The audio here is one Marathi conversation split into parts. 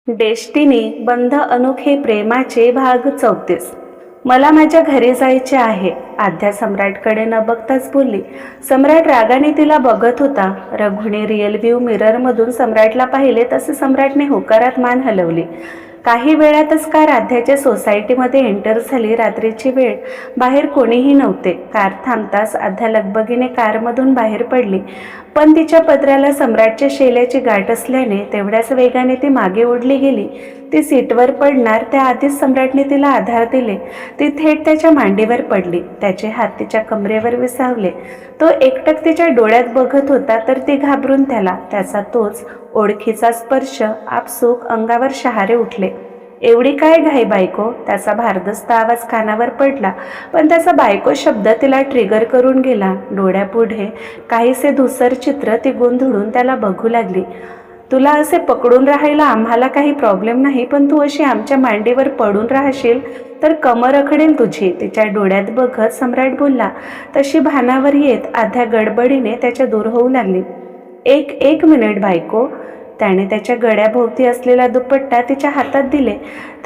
डेस्टिनी बंध अनोखे प्रेमाचे भाग 34. मला माझ्या घरी जायचे आहे, आद्या सम्राटकडे न बघताच बोलली. सम्राट रागाने तिला बघत होता. रघुने रिअल व्ह्यू मिररमधून सम्राटला पाहिले तसे सम्राटने होकारात मान हलवली. काही वेळातच कार आद्याच्या सोसायटीमध्ये एंटर झाली. रात्रीची वेळ, बाहेर कोणीही नव्हते. कार थांबताच आद्या लगबगीने कारमधून बाहेर पडली, पण तिच्या पदराला सम्राटच्या शेल्याची गाठ असल्याने तेवढ्याच वेगाने ती मागे ओढली गेली. ती सीटवर पडणार त्याआधीच सम्राटने तिला आधार दिले. ती थेट त्याच्या मांडीवर पडली. त्याचे हात तिच्या कमरेवर विसावले. तो एकटक तिच्या डोळ्यात बघत होता, तर ती घाबरून त्याचा तोच ओळखीचा स्पर्श आपसूक अंगावर शहारे उठले. एवढी काय घाई बायको? त्याचा भारदस्त आवाज कानावर पडला, पण त्याचा बायको शब्द तिला ट्रिगर करून गेला. डोळ्यापुढे काहीसे धुसर चित्र ती गोंधळून त्याला बघू लागली. तुला असे पकडून राहायला आम्हाला काही प्रॉब्लेम नाही, पण तू अशी आमच्या मांडीवर पडून राहशील तर कमर अखडेल तुझी. तिच्या डोळ्यात बघत सम्राट बोलला. तशी भानावर येत आद्या गडबडीने त्याच्या दूर होऊ लागली. एक मिनिट बायको. त्याने त्याच्या गळ्याभोवती असलेला दुपट्टा तिच्या हातात दिले.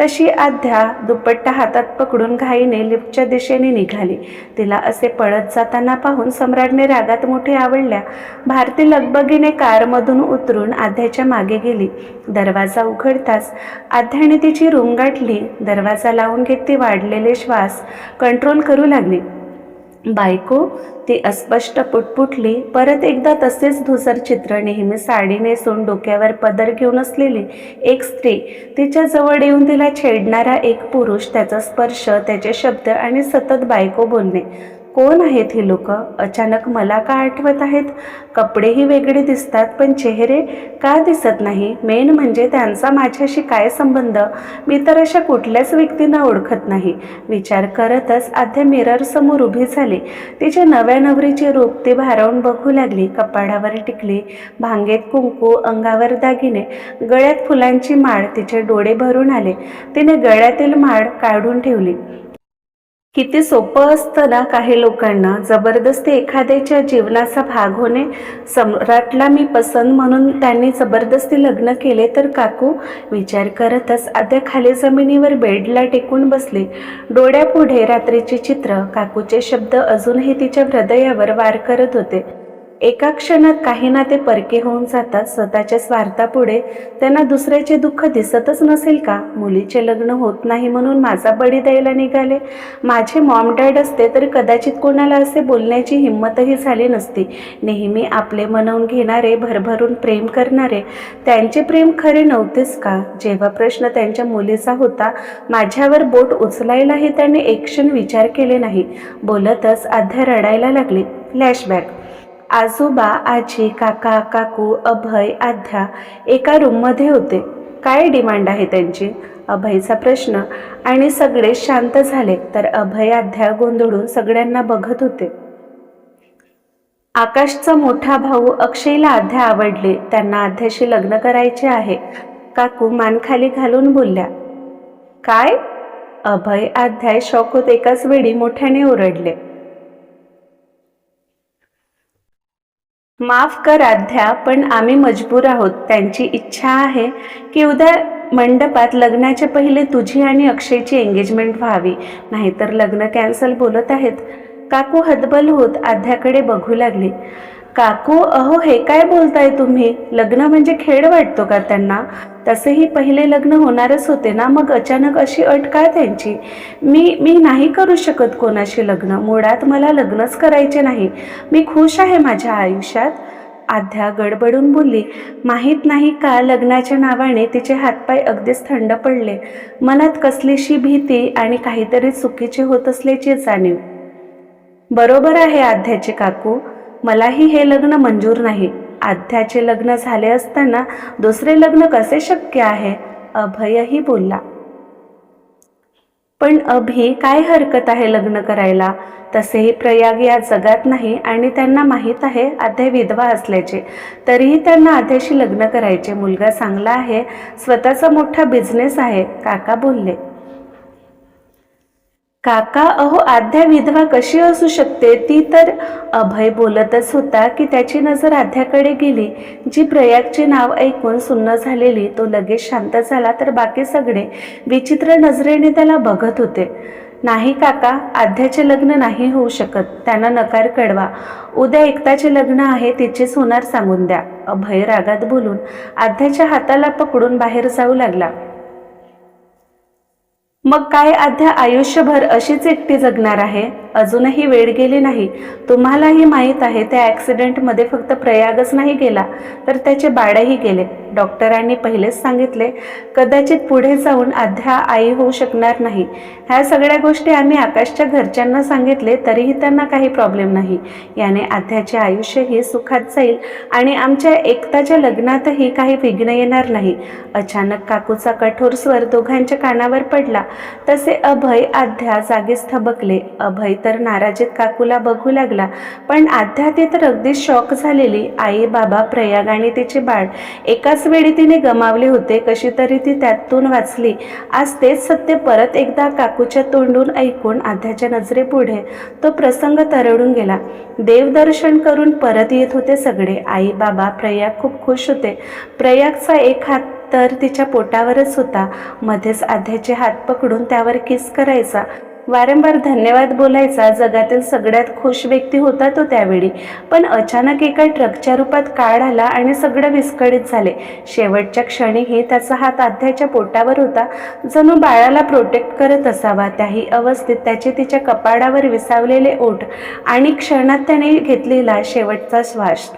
तशी आद्या दुपट्टा हातात पकडून घाईने लिफ्टच्या दिशेने निघाली. तिला असे पळत जाताना पाहून सम्राटने रागात मोठे आवडल्या. भारती लगबगीने कारमधून उतरून आद्याच्या मागे गेली. दरवाजा उघडताच आद्याने तिची रूम गाठली. दरवाजा लावून घेत ती वाढलेले श्वास कंट्रोल करू लागली. बायको, ती अस्पष्ट पुटपुटली. परत एकदा तसेच धुसर चित्र. नेहमी साडी नेसून डोक्यावर पदर घेऊन असलेली एक स्त्री, तिच्या जवळ येऊन तिला छेडणारा एक पुरुष, त्याचा स्पर्श, त्याचे शब्द आणि सतत बायको बोलणे. कोण आहेत ही लोक? अचानक मला का आठवत आहेत? कपडेही वेगळे दिसतात, पण चेहरे का दिसत नाही? मेन म्हणजे त्यांचा माझ्याशी काय संबंध? मी तर अशा कुठल्याच व्यक्तींना ओळखत नाही. विचार करतच आद्या मिरर समोर उभी झाली. तिच्या नव्या नवरीचे रूप ती भारावून बघू लागली. कपाडावर टिकली, भांगेत कुंकू, अंगावर दागिने, गळ्यात फुलांची माळ. तिचे डोळे भरून आले. तिने गळ्यातील माळ काढून ठेवली. किती सोपं असतं ना काही लोकांना जबरदस्ती एखाद्याच्या जीवनाचा भाग होणे. सम्राटला मी पसंत म्हणून त्यांनी जबरदस्ती लग्न केले तर काकू? विचार करतच आद्या खाली जमिनीवर बेडला टेकून बसली. डोळ्यापुढे रात्रीचे चित्र, काकूचे शब्द अजूनही तिच्या हृदयावर वार करत होते. एका क्षणात काही नाते परके होऊन जातात. स्वतःच्या स्वार्थापुढे त्यांना दुसऱ्याचे दुःख दिसतच नसेल का? मुलीचे लग्न होत नाही म्हणून माझा बळी द्यायला निघाले. माझे मॉम डॅड असते तर कदाचित कोणाला असे बोलण्याची हिंमतही झाली नसती. नेहमी आपले मनवून घेणारे, भरभरून प्रेम करणारे, त्यांचे प्रेम खरे नव्हतेच का? जेव्हा प्रश्न त्यांच्या मुलीचा होता, माझ्यावर बोट उचलायलाही त्याने एक क्षण विचार केले नाही. बोलतच आद्या रडायला लागली. फ्लॅशबॅक. आजोबा, आजी, काका, काकू, अभय, आद्या एका रूममध्ये होते. काय डिमांड आहे त्यांची? अभयचा प्रश्न. आणि सगळे शांत झाले. तर अभय आद्या गोंधळून सगळ्यांना बघत होते. आकाशचा मोठा भाऊ अक्षयला आद्या आवडले. त्यांना आद्याशी लग्न करायचे आहे. काकू मान खाली घालून बोलल्या. काय? अभय आद्या शॉक होत एकाच वेळी मोठ्याने ओरडले. माफ कर आद्या, पण आम्ही मजबूर आहोत. त्यांची इच्छा आहे की उद्या मंडपात लग्नाच्या पहिले तुझी आणि अक्षयची एंगेजमेंट व्हावी, नाहीतर लग्न कॅन्सल बोलत आहेत. काकू हतबल होत आद्याकडे बघू लागली. काकू, अहो हे काय बोलताय तुम्ही? लग्न म्हणजे खेळ वाटतो का त्यांना? तसेही पहिले लग्न होणारच होते ना, मग अचानक अशी अट काय त्यांची? मी नाही करू शकत कोणाशी लग्न. मुळात मला लग्नच करायचे नाही. मी खुश आहे माझ्या आयुष्यात. आद्या गडबडून बोलली. माहीत नाही का लग्नाच्या नावाने तिचे हातपाय अगदीच थंड पडले. मनात कसलीशी भीती आणि काहीतरी चुकीचे होत असल्याची जाणीव. बरोबर आहे आद्याचे काकू, मलाही हे लग्न मंजूर नाही. आद्याचे लग्न झाले असताना दुसरे लग्न कसे शक्य आहे? अभयही बोलला. पण अभि, काय हरकत आहे लग्न करायला? तसेही प्रयाग या जगात नाही आणि त्यांना माहीत आहे आद्या विधवा असल्याचे. तरीही त्यांना आद्याशी लग्न करायचे. मुलगा चांगला आहे, स्वतःचा मोठा बिझनेस आहे. काका बोलले. काका अहो, आद्या विधवा कशी असू शकते? ती तर अभय बोलतच होता की त्याची नजर आद्याकडे गेली, जी प्रयागचे नाव ऐकून सुन्न झालेली. तो लगेच शांत झाला, तर बाकी सगळे विचित्र नजरेने त्याला बघत होते. नाही काका, आद्याचे लग्न नाही होऊ शकत. त्यांना नकार कळवा. उद्या एकताचे लग्न आहे, तिचेच होणार सांगून द्या. अभय रागात बोलून आद्याच्या हाताला पकडून बाहेर जाऊ लागला. मग काय आद्या आयुष्यभर अशीच एकटी जगणार आहे? अजूनही वेळ गेली नाही. तुम्हालाही माहीत आहे, त्या ॲक्सिडेंटमध्ये फक्त प्रयागच नाही गेला, तर त्याचे बाळही गेले. डॉक्टरांनी पहिलेच सांगितले, कदाचित पुढे जाऊन आद्या आई होऊ शकणार नाही. ह्या सगळ्या गोष्टी आम्ही आकाशच्या घरच्यांना सांगितले, तरीही त्यांना काही प्रॉब्लेम नाही. याने आद्याचे आयुष्यही सुखात जाईल आणि आमच्या एकताच्या लग्नातही काही विघ्न येणार नाही. अचानक काकूचा कठोर स्वर दोघांच्या कानावर पडला. तसे अभय आद्या जागीच थबकले. अभय तर नाराजीत काकूला बघू लागला, पण आद्या ती तर अगदी शॉक झालेली. आई, बाबा, प्रयाग आणि तिचे बाळ एकाच वेळी तिने गमावले होते. कशी तरी ती त्यातून वाचली. आज तेच सत्य परत एकदा काकूच्या तोंडून ऐकून आद्याच्या नजरेपुढे तो प्रसंग तरळून गेला. देवदर्शन करून परत येत होते सगळे. आई, बाबा, प्रयाग खूप खुश होते. प्रयागचा एक हात तर तिच्या पोटावरच होता. मध्येच आद्याचे हात पकडून त्यावर किस करायचा, वारंवार धन्यवाद बोलायचा. जगातील सगळ्यात खुश व्यक्ती होता तो त्यावेळी. पण अचानक एका ट्रकच्या रूपात काळ आला आणि सगळं विस्कळीत झाले. शेवटच्या क्षणीही त्याचा हात आद्याच्या पोटावर होता, जणू बाळाला प्रोटेक्ट करत असावा. त्याही अवस्थेत त्याचे तिच्या कपाळावर विसावलेले ओठ आणि क्षणात त्याने घेतलेला शेवटचा श्वास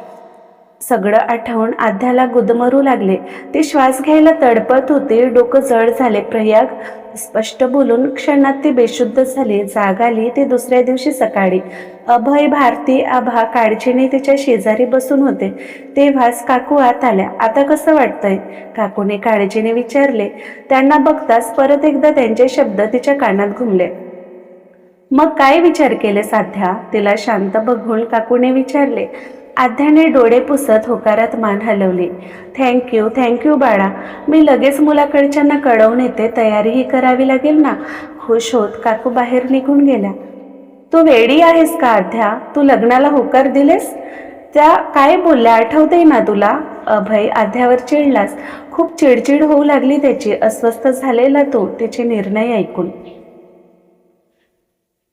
सगळं आठवून आद्याला गुदमरू लागले. ती श्वास घ्यायला तडपत होती. डोकं जड झाले. प्रयाग स्पष्ट बोलून क्षणात ती बेशुद्ध झाली. जाग आली ती दुसऱ्या दिवशी सकाळी. अभय, भारती, आभा काळजीने तिच्या शेजारी बसून होते. तेव्हाच काकू आत आल्या. आता कसं वाटतंय? काकूने काळजीने विचारले. त्यांना बघताच परत एकदा त्यांचे शब्द तिच्या कानात घुमले. मग काय विचार केले साध्या? तिला शांत बघून काकूने विचारले. आद्याने डोळे पुसत होकारात मान हलवली. थँक्यू बाळा. मी लगेच मुलाकडच्यांना कळवून येते. तयारीही करावी लागेल ना. खुश होत काकू बाहेर निघून गेल्या. तू वेडी आहेस का आद्या? तू लग्नाला होकार दिलेस? त्या काय बोलल्या आठवते ना तुला? अभय आद्यावर चिडलास. खूप चिडचिड होऊ लागली त्याची. अस्वस्थ झालेला तो तिचे निर्णय ऐकून.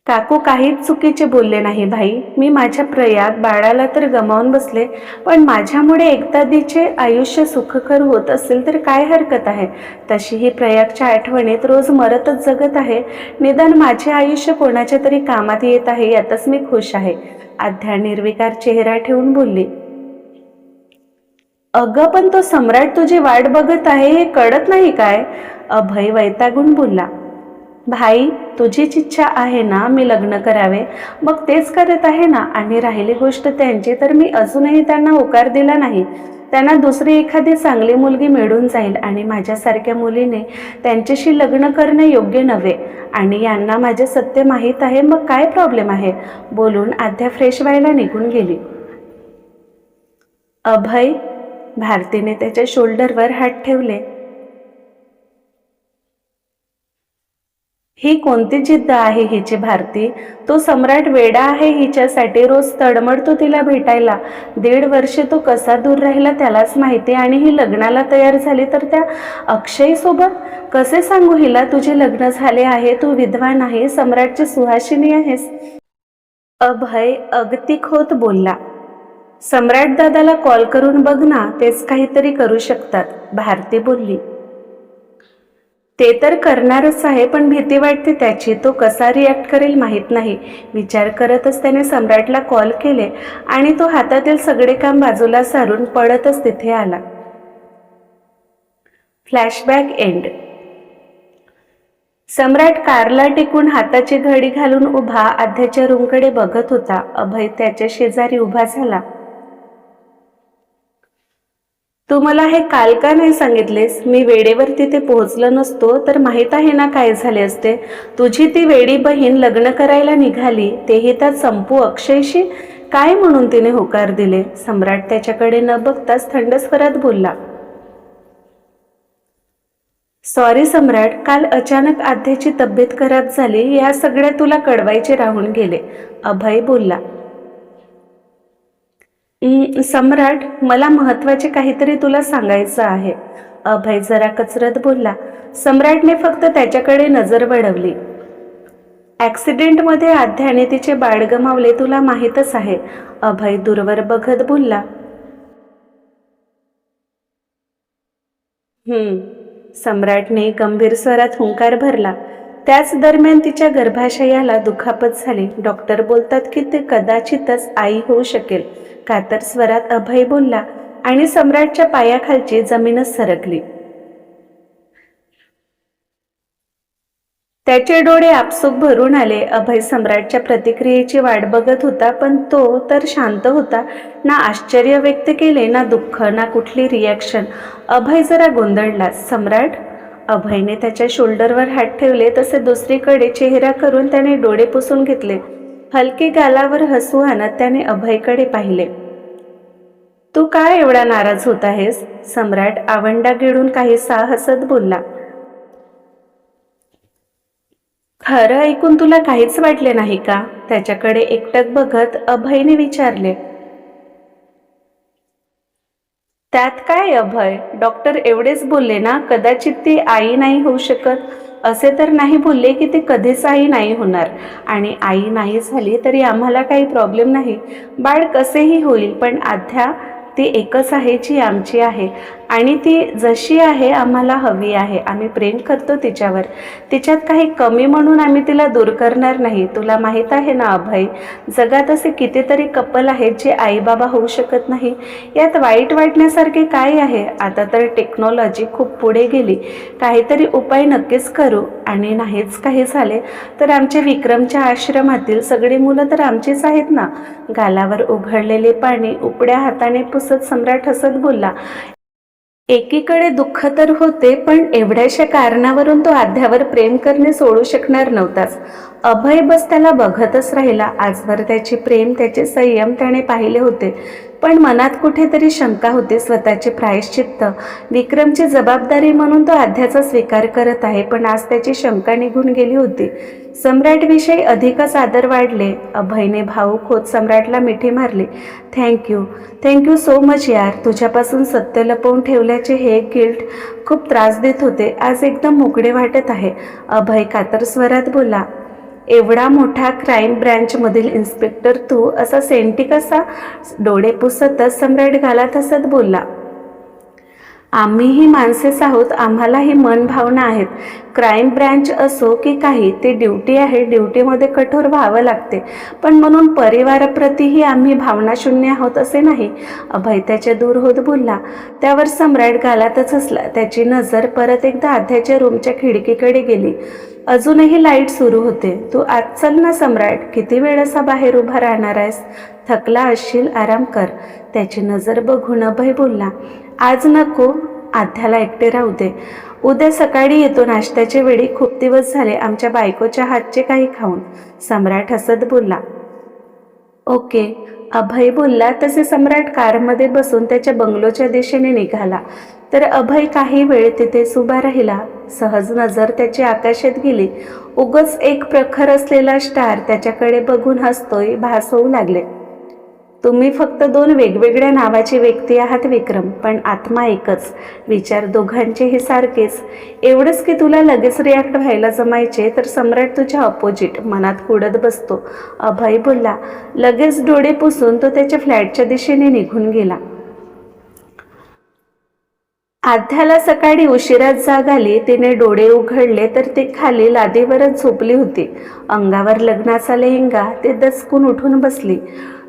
काकू काहीच चुकीचे बोलले नाही भाई. मी माझ्या प्रयाग बाळाला तर गमावून बसले, पण माझ्यामुळे एकतादीचे आयुष्य सुखकर होत असेल तर काय हरकत आहे? तशीही प्रयागच्या आठवणीत रोज मरतच जगत आहे. निदान माझे आयुष्य कोणाच्या तरी कामात येत आहे, यातच मी खुश आहे. आद्या निर्विकार चेहरा ठेवून बोलली. अगं पण तो सम्राट तुझी वाट बघत आहे, हे कळत नाही काय? अभय वैतागून बोलला. भाई, तुझीच इच्छा आहे ना मी लग्न करावे, मग तेच करत आहे ना. आणि राहिली गोष्ट त्यांची, तर मी अजूनही त्यांना होकार दिला नाही. त्यांना दुसरी एखादी चांगली मुलगी मिळून जाईल आणि माझ्यासारख्या मुलीने त्यांच्याशी लग्न करणे योग्य नव्हे. आणि यांना माझे सत्य माहीत आहे, मग काय प्रॉब्लेम आहे? बोलून आद्या फ्रेश व्हायला निघून गेली. अभय, भारतीने त्याच्या शोल्डरवर हात ठेवले. ही कोणती जिद्द आहे हिची भारती? तो सम्राट वेडा आहे हिच्यासाठी. रोज तडमडतो तिला भेटायला. 1.5 वर्षे तो कसा दूर राहिला त्यालाच माहिती. आणि ही लग्नाला तयार झाली तर त्या अक्षय सोबत? कसे सांगू हिला तुझे लग्न झाले आहे, तू विधवा नाही, सम्राटची सुहासिनी आहेस? अभय अगतिक होत बोलला. सम्राट दादाला कॉल करून बघ ना, तेच काहीतरी करू शकतात. भारती बोलली. ते तर करणारच आहे, पण भीती वाटते त्याची. तो कसा रिॲक्ट करेल माहीत नाही. विचार करतच त्याने सम्राटला कॉल केले आणि तो हातातील सगळे काम बाजूला सारून पळतच तिथे आला. Flashback end. सम्राट कारला टेकून हाताची घडी घालून उभा आद्याच्या रूमकडे बघत होता. अभय त्याच्या शेजारी उभा झाला. तू मला हे काल का नाही सांगितलेस? मी वेळेवर तिथे पोहोचलो नसतो तर माहीत आहे ना काय झाले असते. तुझी ती वेडी बहीण लग्न करायला निघाली, तेही त्यात संपू अक्षयशी. काय म्हणून तिने होकार दिले? सम्राट त्याच्याकडे न बघताच थंड स्वरात बोलला. सॉरी सम्राट, काल अचानक आध्याची तब्येत खराब झाली, या सगळ्या तुला कळवायचे राहून गेले, अभय बोलला. सम्राट, मला महत्वाचे काहीतरी तुला सांगायचं आहे, अभय जरा कचरत बोलला. सम्राटने फक्त त्याच्याकडे नजर वळवली. ॲक्सिडेंटमध्ये आध्याने तिचे बाळ गमावले, तुला माहीतच आहे, अभय दूरवर बघत बोलला. सम्राटने गंभीर स्वरात हुंकार भरला. त्याच दरम्यान तिच्या गर्भाशयाला दुखापत झाली. डॉक्टर बोलतात की ते कदाचितच आई होऊ शकेल, कातर स्वरात अभय बोलला आणि सम्राटच्या पायाखालची जमीनच सरकली. त्याचे डोळे आपसूक भरून आले. अभय सम्राटच्या प्रतिक्रियेची वाट बघत होता, पण तो तर शांत होता. ना आश्चर्य व्यक्त केले, ना दुःख, ना कुठली रिॲक्शन. अभय जरा गोंधळला. सम्राट, अभयने त्याच्या शोल्डरवर हात ठेवले, तसे दुसरीकडे चेहरा करून त्याने डोळे पुसून घेतले. हलके गालावर हसू आणत त्याने अभयकडे पाहिले. तू काय एवढा नाराज होत आहेस? सम्राट आवंडा गिळून काहीसा हसत बोलला. खरं ऐकून तुला काहीच वाटले नाही का? त्याच्याकडे एकटक बघत अभयने विचारले. त्यात काय अभय, डॉक्टर एवढेच बोलले ना, कदाचित ती आई नाही होऊ शकत. असे तर नाही बोलले की ती कधीच आई नाही होणार, आणि आई नाही झाली तरी आम्हाला काही प्रॉब्लेम नाही, बाळ कसेही होईल. पण आध्या ती एकच आहे जी आमची आहे, आणि ती जशी आहे आम्हाला हवी आहे. आम्ही प्रेम करतो तिच्यावर, तिच्यात काही कमी म्हणून आम्ही तिला दूर करणार नाही. तुला माहीत आहे ना अभय, जगात असे कितीतरी कपल आहेत जे आईबाबा होऊ शकत नाही. यात वाईट वाटण्यासारखे काय आहे? आता तर टेक्नॉलॉजी खूप पुढे गेली, काहीतरी उपाय नक्कीच करू. आणि नाहीच काही झाले तर आमच्या विक्रमच्या आश्रमातील सगळी मुलं तर आमचीच आहेत ना. गालावर उघडलेले पाणी उपड्या हाताने पुसत सम्राट हसत बोलला. एकीकडे दुःख तर होते, पण एवढ्याशा कारणावरून तो आध्यावर प्रेम करणे सोडू शकणार नव्हताच. अभय बस त्याला बघतच राहिला. आजवर त्याचे प्रेम, त्याचे संयम त्याने पाहिले होते, पण मनात कुठेतरी शंका होती. स्वतःचे प्रायश्चित्त, विक्रमची जबाबदारी म्हणून तो आध्याचा स्वीकार करत आहे, पण आज त्याची शंका निघून गेली होती. सम्राटविषयी अधिकच आदर वाढले. अभयने भावूक होत सम्राटला मिठी मारली. थँक्यू सो मच यार. तुझ्यापासून सत्य लपवून ठेवल्याचे हे गिल्ट खूप त्रास देत होते. आज एकदम मोकळे वाटत आहे, अभय कातर स्वरात बोलला. एवढा मोठा क्राईम ब्रँचमधील इन्स्पेक्टर तू असा सेंटी कसा? डोळे पुसतच सम्राट गालात हसत बोलला. आम्हीही माणसेच आहोत, आम्हालाही मन भावना आहेत. क्राईम ब्रँच असो की काही, ते ड्युटी आहे, ड्युटीमध्ये कठोर व्हावं लागते, पण म्हणून परिवाराप्रतीही आम्ही भावनाशून्य आहोत असे नाही, अभय त्याच्या दूर होत बोलला. त्यावर सम्राट गालातच हसला. त्याची नजर परत एकदा आध्याच्या रूमच्या खिडकीकडे गेली. अजूनही लाईट सुरू होते. तू आज चल ना सम्राट, किती वेळ असा बाहेर उभा राहणार आहेस? थकला असशील, आराम कर. त्याची नजर बघून अभय बोलला. आज नको, आध्याला एकटे राहू दे. उद्या सकाळी येतो नाश्त्याच्या वेळी. खूप दिवस झाले आमच्या बायकोच्या हातचे काही खाऊन, सम्राट हसत बोलला. ओके, अभय बोलला. तसे सम्राट कारमध्ये बसून त्याच्या बंगलोच्या दिशेने निघाला, तर अभय काही वेळ तिथेच उभा राहिला. सहज नजर त्याची आकाशात गेली. उगच एक प्रखर असलेला स्टार त्याच्याकडे बघून हसतोय भास होऊ लागले. तुम्ही फक्त दोन वेगवेगळ्या नावाची व्यक्ती आहात विक्रम, पण आत्मा एकच, विचार दोघांचेही सारखेच. एवढंच की तुला लगेच रिॲक्ट व्हायला जमायचे, तर सम्राट तुझ्या अपोजिट मनात कुडत बसतो, अभय बोलला. लगेच डोळे पुसून तो त्याच्या फ्लॅटच्या दिशेने निघून गेला. आध्याला सकाळी उशिरात जाग आली. तिने डोळे उघडले तर ती खाली लादीवरच झोपली होती. अंगावर लग्नाचा लेहंगा. ती दचकून उठून बसली.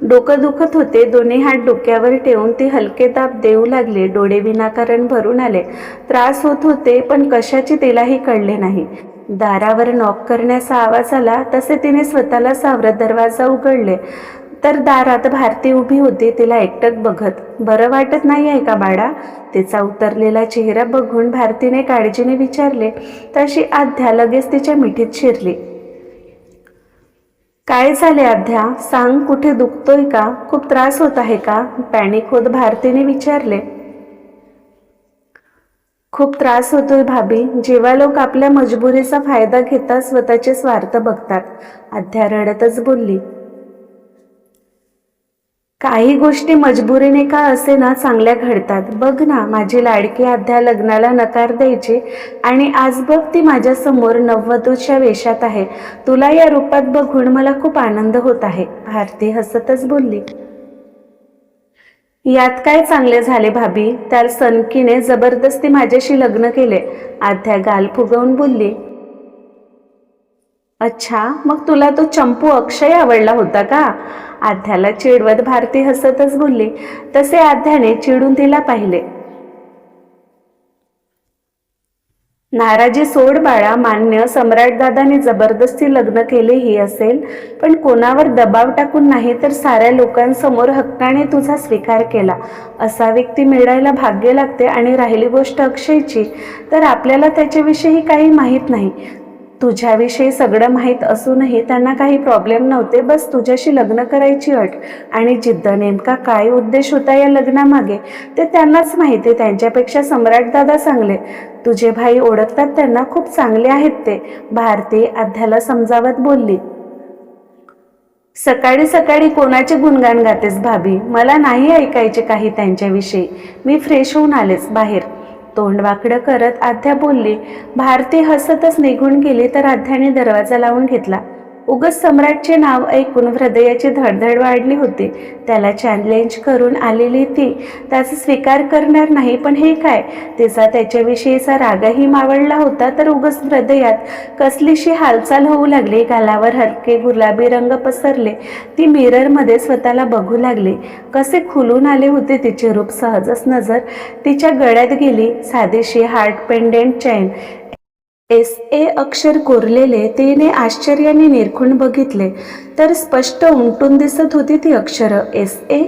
डोकं दुखत होते. दोन्ही हात डोक्यावर ठेवून ती हलके दाब देऊ लागली. डोळे विनाकारण भरून आले. त्रास होत होते, पण कशाचे तिलाही कळले नाही. दारावर नॉक करण्याचा आवाज आला. तसे तिने स्वतःला सावरत दरवाजा उघडले, तर दारात भारती उभी होती, तिला एकटक बघत. बरं वाटत नाही आहे का बाळा? तिचा उतरलेला चेहरा बघून भारतीने काळजीने विचारले. तशी आध्या लगेच तिच्या मिठीत शिरली. काय झाले आध्या? सांग, कुठे दुखतोय का? खूप त्रास होत आहे का? पॅनिक होत भारतीने विचारले. खूप त्रास होतोय भाभी. जेव्हा लोक आपल्या मजबुरीचा फायदा घेतात स्वतःचे स्वार्थ बघतात. आध्या रडतच बोलली. काही गोष्टी मजबुरीने का असे ना चांगल्या घडतात. बघ ना, माझी लाडकी आध्या लग्नाला नकार द्यायची आणि आज बघ ती माझ्या समोर नववधूच्या वेशात आहे. तुला या रूपात बघून मला खूप आनंद होत आहे. भारती हसतच बोलली. यात काय चांगले झाले भाभी? त्या सनकीने जबरदस्ती माझ्याशी लग्न केले. आध्या गाल फुगवून बोलली. अच्छा, मग तुला तो चंपू अक्षय आवडला होता का? आध्याला चिडवत भारती हसतच बोलली. तसे आध्याने चिडून तिला पाहिले. नाराजी सोड बाळा. मान्य, सम्राट दादाने जबरदस्ती लग्न केलेही असेल, पण कोणावर दबाव टाकून नाही तर साऱ्या लोकांसमोर हक्काने तुझा स्वीकार केला. असा व्यक्ती मिळायला भाग्य लागते. आणि राहिली गोष्ट अक्षयची, तर आपल्याला त्याच्याविषयी काही माहीत नाही. तुझ्याविषयी सगळं माहीत असूनही त्यांना काही प्रॉब्लेम नव्हते. बस तुझ्याशी लग्न करायची अट आणि जिद्द. नेमका काय उद्देश होता या लग्नामागे ते त्यांनाच माहिती. त्यांच्यापेक्षा सम्राट दादा चांगले. तुझे भाई ओळखतात त्यांना, खूप चांगले आहेत ते. भारती आध्याला समजावत बोलली. सकाळी सकाळी कोणाचे गुणगान गातेस भाभी? मला नाही ऐकायचे काही त्यांच्याविषयी. मी फ्रेश होऊन आलेच बाहेर. तोंड वाकडं करत आध्या बोलली. भारती हसतच निघून गेली तर आध्याने दरवाजा लावून घेतला. उगाच सम्राटचे नाव ऐकून हृदयाची धडधड वाढली होती. त्याला चॅलेंज करून आलेली ती त्याचा स्वीकार करणार नाही. पण हे काय? तिचा त्याच्याविषयीचा रागही मावळला होता, तर उगाच हृदयात कसलीशी हालचाल होऊ लागली. गालावर हलके गुलाबी रंग पसरले. ती मिररमध्ये स्वतःला बघू लागली. कसे खुलून आले होते तिचे रूप. सहजच नजर तिच्या गळ्यात गेली. साधीशी हार्ट पेंडेंट चैन, SA अक्षर कोरलेले. तिने आश्चर्याने निरखून बघितले तर स्पष्ट उमटून दिसत होती ती अक्षरं. SA.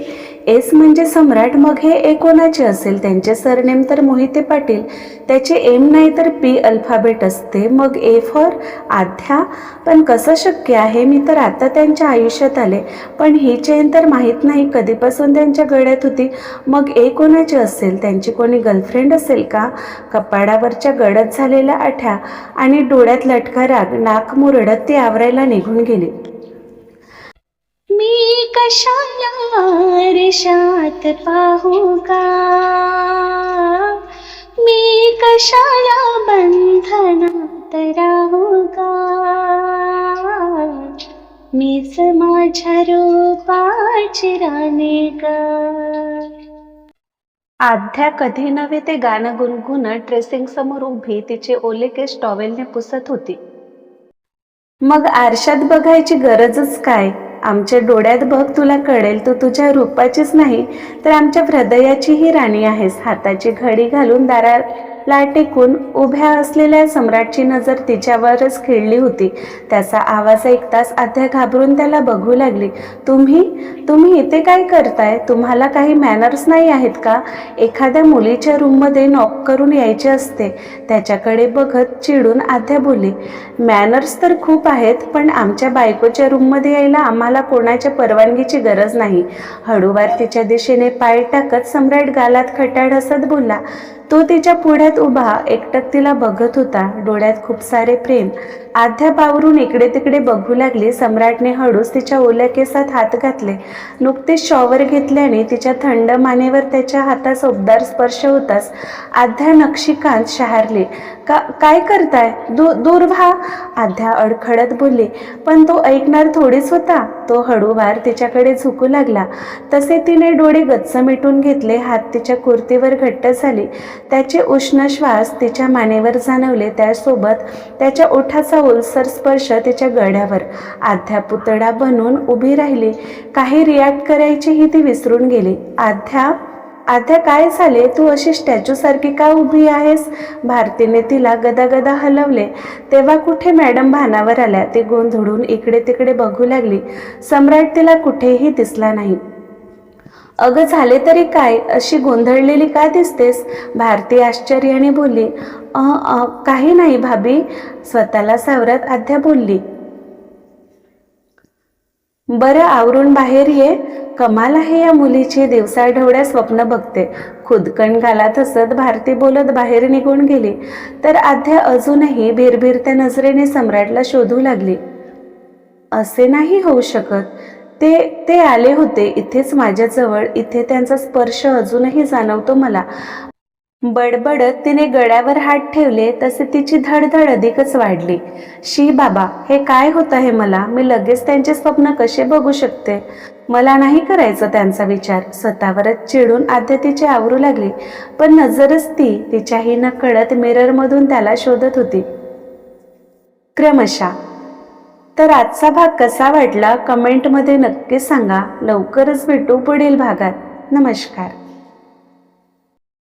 एस म्हणजे सम्राट. मग हे ए कोणाचे असेल? त्यांचे सरनेम तर मोहिते पाटील. त्याचे एम नाही तर P अल्फाबेट असते. मग A फॉर आध्या. पण कसं शक्य आहे? मी तर आता त्यांच्या आयुष्यात आले, पण ही चेन तर माहीत नाही कधीपासून त्यांच्या गळ्यात होती. मग ए कोणाचे असेल? त्यांची कोणी गर्लफ्रेंड असेल का? कपाडावरच्या गडद झालेल्या आठ्या आणि डोळ्यात लटका राग नाक मुरडत ती आवरायला निघून गेली. मी कशाला रेषात पाहू का? मी कशाला बंधनात राहू का? मीच माझ्या रूपाची राणी ग. आध्या कधी नव्हे ते गाणं गुणगुणत ड्रेसिंग समोर उभी तिचे ओले केस टॉवेलने पुसत होती. मग आरशात बघायची गरजच काय? आमच्या डोळ्यात बघ, तुला कळेल. तू तुझ्या रूपाचीच नाही तर आमच्या हृदयाचीही राणी आहेस. हाताची घडी घालून दाराला टेकून उभ्या असलेल्या सम्राटची नजर तिच्यावरच खिळली होती. त्याचा आवाज ऐकताच आध्या घाबरून त्याला बघू लागली. तुम्ही इथे काय करताय? तुम्हाला काही मॅनर्स नाही आहेत का? एखाद्या मुलीच्या रूममध्ये नॉक करून यायचे असते. त्याच्याकडे बघत चिडून आध्या बोलली. मॅनर्स तर खूप आहेत, पण आमच्या बायकोच्या रूममध्ये यायला आम्हाला कोणाच्या परवानगीची गरज नाही. हळूवार तिच्या दिशेने पाय टाकत सम्राट गालात खटाड हसत बोलला. तो तिच्या पुढ्यात उभा एकटक तिला बघत होता, डोळ्यात खूप सारे प्रेम. आध्या बावरून इकडे तिकडे बघू लागली. सम्राटने हळूच तिच्या ओल्या केसात हात घातले. नुकतेच शॉवर घेतल्याने तिच्या थंड मानेवर त्याच्या हाताचा उबदार स्पर्श होताच आध्या नक्षीकांत शहारली. काय करताय? दूर व्हा. आध्या अडखडत बोलली. पण तो ऐकणार थोडीच होता. तो हळूवार तिच्याकडे झुकू लागला. तसे तिने डोळे गच्च मिटून घेतले. हात तिच्या कुर्तीवर घट्ट झाली. त्याचे उष्ण श्वास तिच्या मानेवर जाणवले. त्यासोबत त्याच्या ओठाचा ओलसर स्पर्श तिच्या गळ्यावर. आध्या पुतळा बनून उभी राहिली. काही रिॲक्ट करायचीही ती विसरून गेली. आध्या काय झाले? तू अशी स्टॅच्यू सारखी का उभी आहेस? भारतीने तिला गदागदा हलवले. तेव्हा कुठे मॅडम भानावर आल्या. ती गोंधळून इकडे तिकडे बघू लागली. सम्राट तिला कुठेही दिसला नाही. अगं झाले तरी काय? अशी गोंधळलेली का दिसतेस? भारती आश्चर्याने बोलली. काही नाही भाभी, स्वतःला सावरत आध्या बोलली. बरं आवरून बाहेर ये. कमाल आहे या मुलीची, दिवसाढवळ्या स्वप्न बघते. खुदकण घालत हसत भारती बोलत बाहेर निघून गेली. तर आद्या अजूनही भिरभिरत्या नजरेने सम्राटला शोधू लागली. असे नाही होऊ शकत. ते ते आले होते इथेच माझ्याजवळ. इथे त्यांचा स्पर्श अजूनही जाणवतो मला. बडबडत तिने गळ्यावर हात ठेवले तसे तिची धडधड अधिकच वाढली. शी बाबा, हे काय होत आहे मला? मी लगेच त्यांचे स्वप्न कसे बघू शकते? मला नाही करायचं त्यांचा विचार. स्वतःवरच चिडून आद्या तिची आवरू लागली. पण नजरच तिच्याही नकळत मिररमधून त्याला शोधत होती. क्रमशः. तर आजचा भाग कसा वाटला कमेंटमध्ये नक्की सांगा. लवकरच भेटू पुढील भागात. नमस्कार.